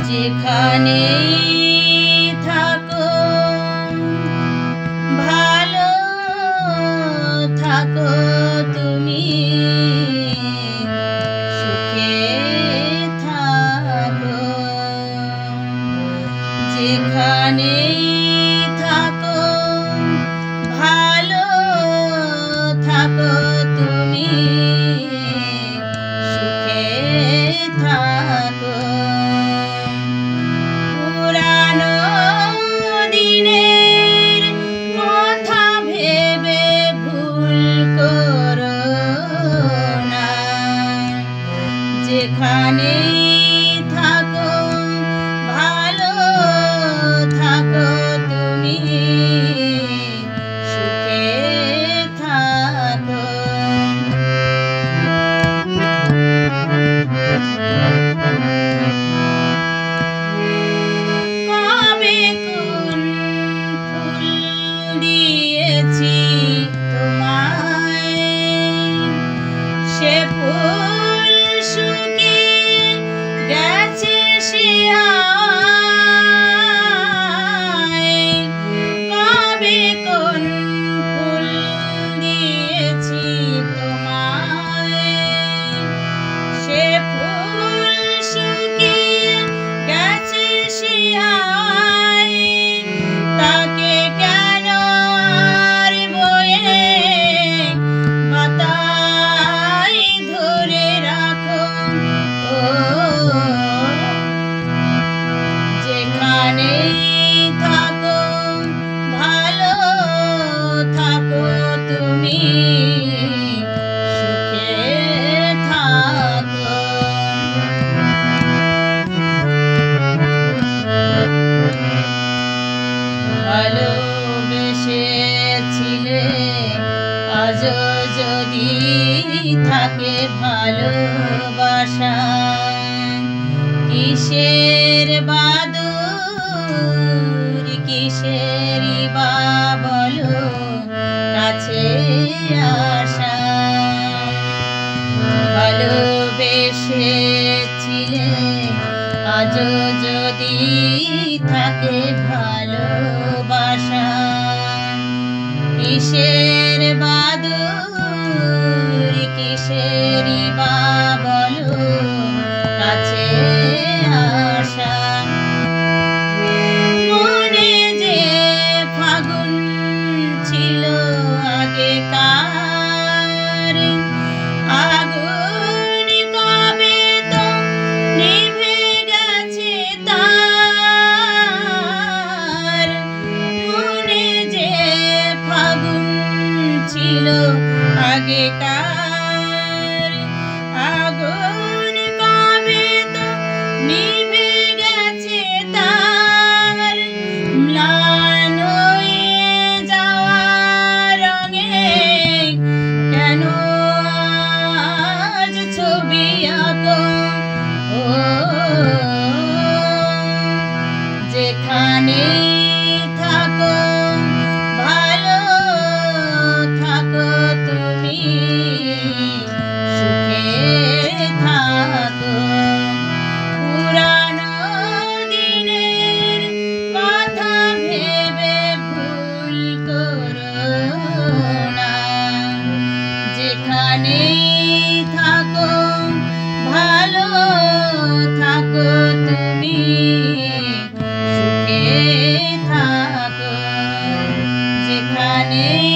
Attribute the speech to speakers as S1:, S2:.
S1: যেখানেই থাকো ভালো থাকো তুমি, সুখে থাকো। যেখানেই থাকো ভালো থাকো তুমি, সুখে থাকো। পুরানো দিনের কথা ভেবে ভুল করো না। যেখানেই থাকো ভালো থাকো তুমি, সুখে থাকো। কবে কোন ফুল দিয়েছি তোমায়, সে ফুল শুকিয়ে গেছে শিয়ায়। কবে কোন ফুল দিয়েছি তোমায়, সে ফুল শুকিয়ে গেছে শিয়ায়। তাকে কেন আর বয়ে পাতায় ধরে রাখো। ও যেখানেই থাকো ভালো থাকো তুমি, সুখে থাকো। ভালোবেসেছিলে আজও যদি থাকে ভালোবাসা, কিসের বাদুর কিসেরই বা বলো কাছে আসা। ভালোবেসেছিলে আজও যদি থাকে ভালোবাসা, কিসের বাদুর কিসেরই বা বলো কাছে আসা। মনে যে ফাগুন ছিল আগেকার, আগুন কবে তো নিভে গেছে তার। মনে যে ফাগুন ছিল আগেকার, আগুন কবে তো নিভে গেছে তার। ম্লান হয়ে যাওয়া রঙে কেন আজ ছবি আঁকো। ও যেখানেই থাকো ভালো থাকো তুমি, সুখে থাকো। পুরানো দিনের কথা ভেবে ভুল করো না। যেখানেই থাকো ভালো থাকো তুমি, সুখে থাকো। যেখানেই